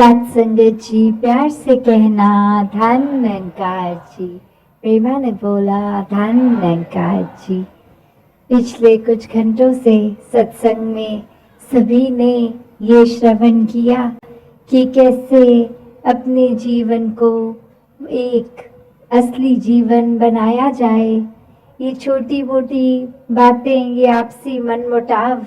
सत्संगत जी प्यार से कहना धन निरंकार जी। प्रेमा ने बोला धन निरंकार जी। पिछले कुछ घंटों से सत्संग में सभी ने ये श्रवण किया कि कैसे अपने जीवन को एक असली जीवन बनाया जाए। ये छोटी मोटी बातें, ये आपसी मनमुटाव,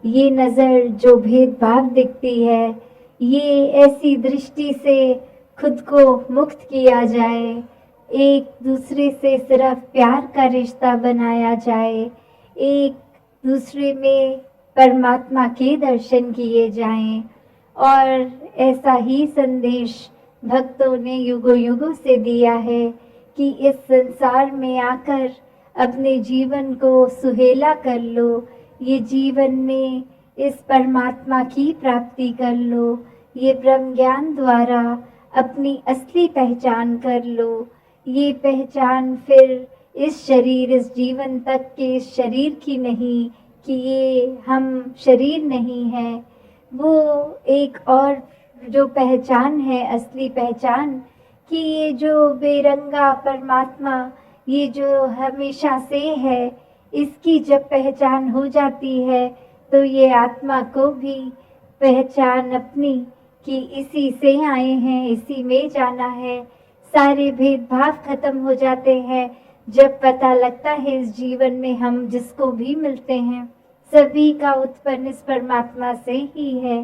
ये नज़र जो भेदभाव दिखती है, ये ऐसी दृष्टि से खुद को मुक्त किया जाए, एक दूसरे से सिर्फ प्यार का रिश्ता बनाया जाए, एक दूसरे में परमात्मा के दर्शन किए जाएं। और ऐसा ही संदेश भक्तों ने युगों युगों से दिया है कि इस संसार में आकर अपने जीवन को सुहेला कर लो, ये जीवन में इस परमात्मा की प्राप्ति कर लो, ये ब्रह्म ज्ञान द्वारा अपनी असली पहचान कर लो। ये पहचान फिर इस शरीर, इस जीवन तक के इस शरीर की नहीं कि ये हम शरीर नहीं है, वो एक और जो पहचान है, असली पहचान, कि ये जो बेरंगा परमात्मा, ये जो हमेशा से है, इसकी जब पहचान हो जाती है तो ये आत्मा को भी पहचान अपनी कि इसी से आए हैं, इसी में जाना है। सारे भेदभाव खत्म हो जाते हैं जब पता लगता है इस जीवन में हम जिसको भी मिलते हैं सभी का उत्पन्न इस परमात्मा से ही है।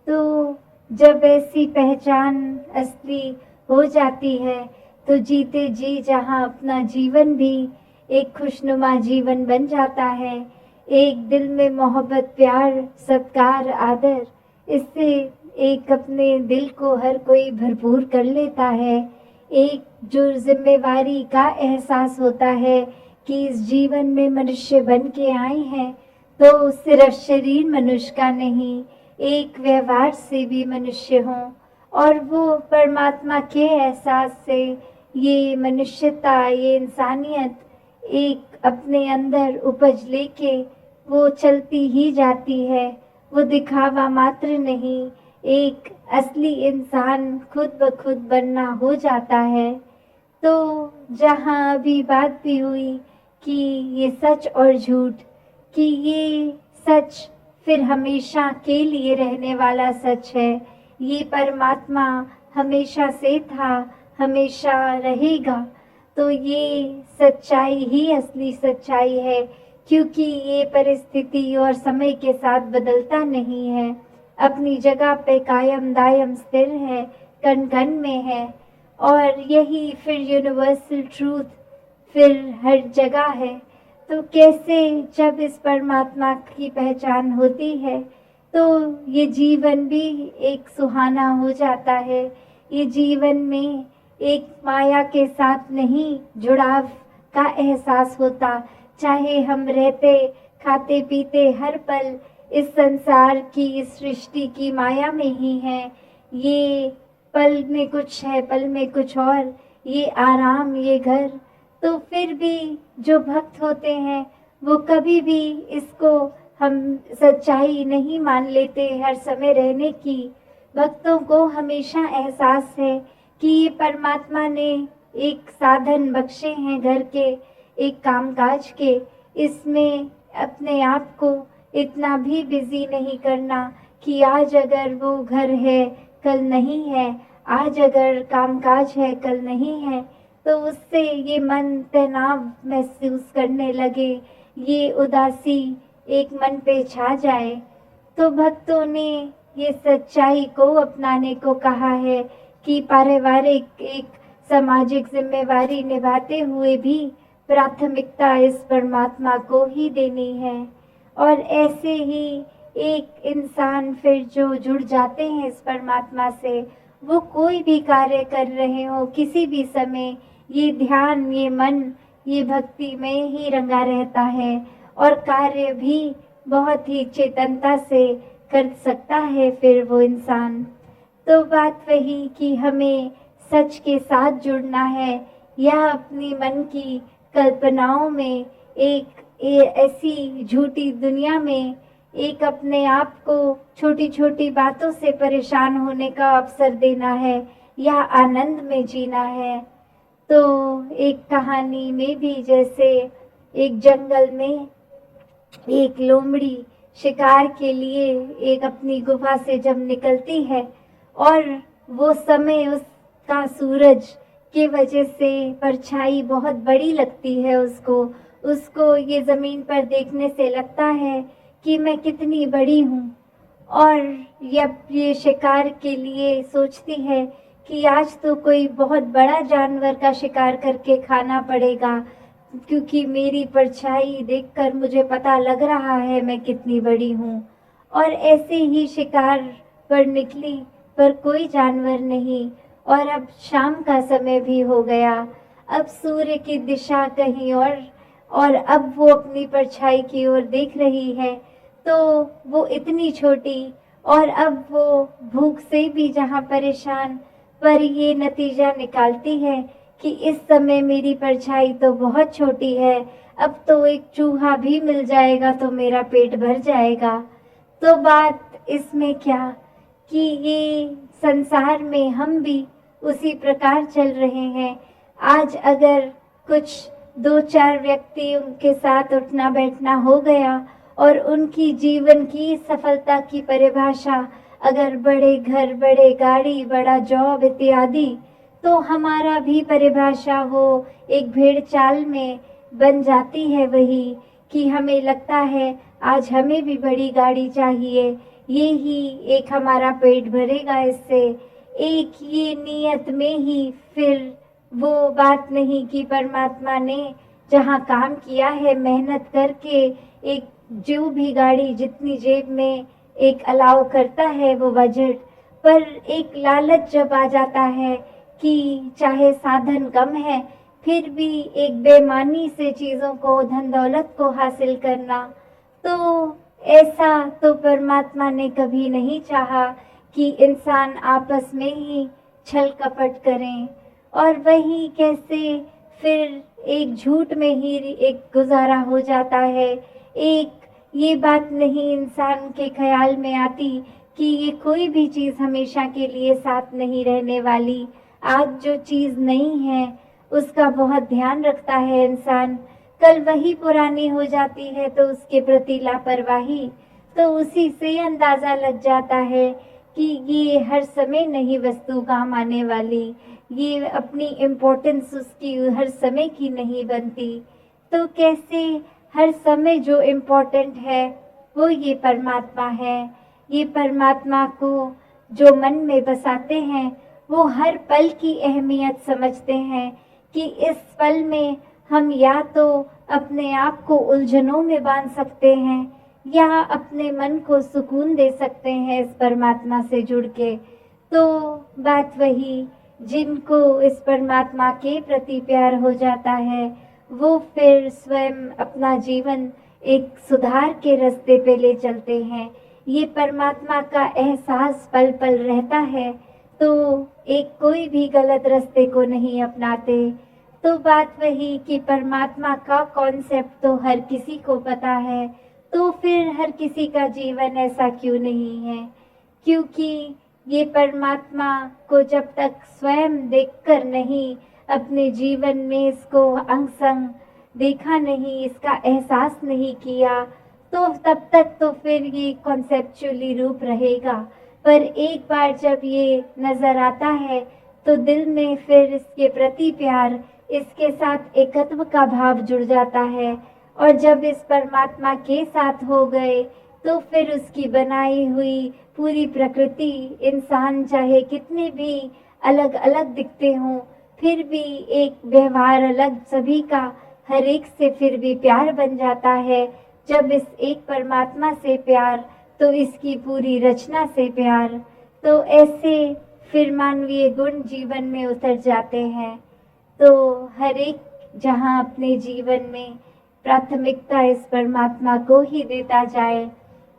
तो जब ऐसी पहचान असली हो जाती है तो जीते जी जहाँ अपना जीवन भी एक खुशनुमा जीवन बन जाता है, एक दिल में मोहब्बत, प्यार, सत्कार, आदर, इससे एक अपने दिल को हर कोई भरपूर कर लेता है। एक जो जिम्मेवारी का एहसास होता है कि इस जीवन में मनुष्य बन के आए हैं तो सिर्फ शरीर मनुष्य का नहीं, एक व्यवहार से भी मनुष्य हों, और वो परमात्मा के एहसास से ये मनुष्यता, ये इंसानियत एक अपने अंदर उपज लेके वो चलती ही जाती है। वो दिखावा मात्र नहीं, एक असली इंसान खुद ब खुद बनना हो जाता है। तो जहाँ अभी बात भी हुई कि ये सच और झूठ, कि ये सच फिर हमेशा के लिए रहने वाला सच है, ये परमात्मा हमेशा से था, हमेशा रहेगा, तो ये सच्चाई ही असली सच्चाई है, क्योंकि ये परिस्थिति और समय के साथ बदलता नहीं है, अपनी जगह पे कायम दायम स्थिर है, कण कण में है। और यही फिर यूनिवर्सल ट्रूथ फिर हर जगह है। तो कैसे जब इस परमात्मा की पहचान होती है तो ये जीवन भी एक सुहाना हो जाता है। ये जीवन में एक माया के साथ नहीं जुड़ाव का एहसास होता, चाहे हम रहते खाते पीते हर पल इस संसार की, इस सृष्टि की माया में ही हैं। ये पल में कुछ है, पल में कुछ और, ये आराम, ये घर। तो फिर भी जो भक्त होते हैं वो कभी भी इसको हम सच्चाई नहीं मान लेते हर समय रहने की। भक्तों को हमेशा एहसास है कि ये परमात्मा ने एक साधन बख्शे हैं घर के, एक कामकाज के, इसमें अपने आप को इतना भी बिजी नहीं करना कि आज अगर वो घर है कल नहीं है, आज अगर कामकाज है कल नहीं है, तो उससे ये मन तनाव महसूस करने लगे, ये उदासी एक मन पे छा जाए। तो भक्तों ने ये सच्चाई को अपनाने को कहा है कि पारिवारिक एक सामाजिक जिम्मेवारी निभाते हुए भी प्राथमिकता इस परमात्मा को ही देनी है। और ऐसे ही एक इंसान फिर जो जुड़ जाते हैं इस परमात्मा से, वो कोई भी कार्य कर रहे हो किसी भी समय, ये ध्यान, ये मन, ये भक्ति में ही रंगा रहता है और कार्य भी बहुत ही चेतनता से कर सकता है फिर वो इंसान। तो बात वही कि हमें सच के साथ जुड़ना है या अपनी मन की कल्पनाओं में एक ऐसी झूठी दुनिया में एक अपने आप को छोटी छोटी बातों से परेशान होने का अवसर देना है या आनंद में जीना है। तो एक कहानी में भी जैसे एक जंगल में एक लोमड़ी शिकार के लिए एक अपनी गुफा से जब निकलती है और वो समय उसका सूरज के वजह से परछाई बहुत बड़ी लगती है उसको उसको ये ज़मीन पर देखने से लगता है कि मैं कितनी बड़ी हूँ। और जब ये शिकार के लिए सोचती है कि आज तो कोई बहुत बड़ा जानवर का शिकार करके खाना पड़ेगा, क्योंकि मेरी परछाई देखकर मुझे पता लग रहा है मैं कितनी बड़ी हूँ। और ऐसे ही शिकार पर निकली पर कोई जानवर नहीं। और अब शाम का समय भी हो गया, अब सूर्य की दिशा कहीं और अब वो अपनी परछाई की ओर देख रही है तो वो इतनी छोटी, और अब वो भूख से भी जहाँ परेशान, पर ये नतीजा निकालती है कि इस समय मेरी परछाई तो बहुत छोटी है, अब तो एक चूहा भी मिल जाएगा तो मेरा पेट भर जाएगा। तो बात इसमें क्या कि ये संसार में हम भी उसी प्रकार चल रहे हैं। आज अगर कुछ 2-4 व्यक्ति उनके साथ उठना बैठना हो गया और उनकी जीवन की सफलता की परिभाषा अगर बड़े घर, बड़े गाड़ी, बड़ा जॉब इत्यादि, तो हमारा भी परिभाषा वो एक भेड़ चाल में बन जाती है वही कि हमें लगता है आज हमें भी बड़ी गाड़ी चाहिए, ये ही एक हमारा पेट भरेगा इससे। एक ये नियत में ही फिर वो बात नहीं कि परमात्मा ने जहाँ काम किया है मेहनत करके, एक जो भी गाड़ी जितनी जेब में एक अलाउ करता है वो बजट, पर एक लालच जब आ जाता है कि चाहे साधन कम है फिर भी एक बेईमानी से चीज़ों को, धन दौलत को हासिल करना, तो ऐसा तो परमात्मा ने कभी नहीं चाहा कि इंसान आपस में ही छल कपट करें। और वही कैसे फिर एक झूठ में ही एक गुजारा हो जाता है। एक ये बात नहीं इंसान के ख्याल में आती कि ये कोई भी चीज़ हमेशा के लिए साथ नहीं रहने वाली। आज जो चीज़ नहीं है उसका बहुत ध्यान रखता है इंसान, कल वही पुरानी हो जाती है तो उसके प्रति लापरवाही, तो उसी से अंदाज़ा लग जाता है कि ये हर समय नहीं वस्तु काम आने वाली, ये अपनी इम्पोर्टेंस उसकी हर समय की नहीं बनती। तो कैसे हर समय जो इम्पोर्टेंट है वो ये परमात्मा है। ये परमात्मा को जो मन में बसाते हैं वो हर पल की अहमियत समझते हैं कि इस पल में हम या तो अपने आप को उलझनों में बांध सकते हैं या अपने मन को सुकून दे सकते हैं इस परमात्मा से जुड़ के। तो बात वही, जिनको इस परमात्मा के प्रति प्यार हो जाता है वो फिर स्वयं अपना जीवन एक सुधार के रास्ते पे ले चलते हैं। ये परमात्मा का एहसास पल पल रहता है तो एक कोई भी गलत रास्ते को नहीं अपनाते। तो बात वही कि परमात्मा का कॉन्सेप्ट तो हर किसी को पता है, तो फिर हर किसी का जीवन ऐसा क्यों नहीं है? क्योंकि ये परमात्मा को जब तक स्वयं देखकर नहीं, अपने जीवन में इसको अंग संग देखा नहीं, इसका एहसास नहीं किया, तो तब तक तो फिर ये कॉन्सेप्चुअली रूप रहेगा। पर एक बार जब ये नज़र आता है तो दिल में फिर इसके प्रति प्यार, इसके साथ एकत्व का भाव जुड़ जाता है। और जब इस परमात्मा के साथ हो गए तो फिर उसकी बनाई हुई पूरी प्रकृति, इंसान चाहे कितने भी अलग अलग दिखते हों फिर भी एक व्यवहार अलग सभी का, हर एक से फिर भी प्यार बन जाता है। जब इस एक परमात्मा से प्यार तो इसकी पूरी रचना से प्यार, तो ऐसे फिर मानवीय गुण जीवन में उतर जाते हैं। तो हर एक जहाँ अपने जीवन में प्राथमिकता इस परमात्मा को ही देता जाए,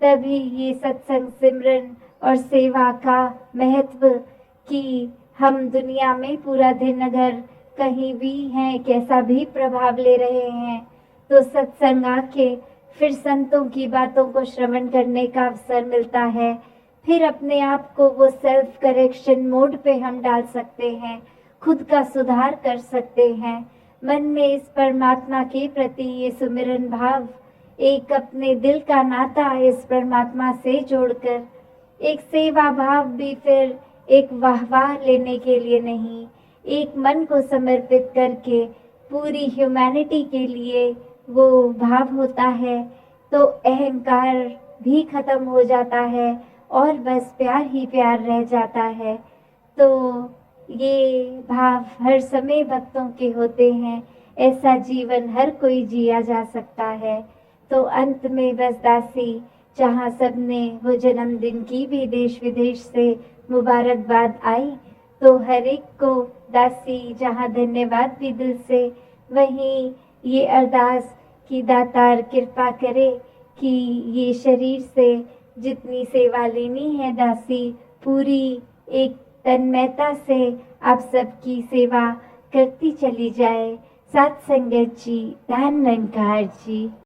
तभी ये सत्संग, सिमरन और सेवा का महत्व कि हम दुनिया में पूरा दिन अगर कहीं भी हैं, कैसा भी प्रभाव ले रहे हैं, तो सत्संग आके फिर संतों की बातों को श्रवण करने का अवसर मिलता है, फिर अपने आप को वो सेल्फ करेक्शन मोड पे हम डाल सकते हैं, खुद का सुधार कर सकते हैं। मन में इस परमात्मा के प्रति ये सुमिरन भाव, एक अपने दिल का नाता इस परमात्मा से जोड़कर, एक सेवा भाव भी फिर एक वाहवाह लेने के लिए नहीं, एक मन को समर्पित करके पूरी ह्यूमैनिटी के लिए वो भाव होता है, तो अहंकार भी खत्म हो जाता है और बस प्यार ही प्यार रह जाता है। तो ये भाव हर समय भक्तों के होते हैं, ऐसा जीवन हर कोई जिया जा सकता है। तो अंत में बस दासी, जहाँ सबने वो जन्मदिन की भी देश विदेश से मुबारकबाद आई, तो हर एक को दासी जहाँ धन्यवाद भी दिल से, वहीं ये अरदास कि दातार कृपा करे कि ये शरीर से जितनी सेवा लेनी है दासी, पूरी एक तन्मयता से आप सबकी सेवा करती चली जाए। सत संगत जी, धन निरंकार जी।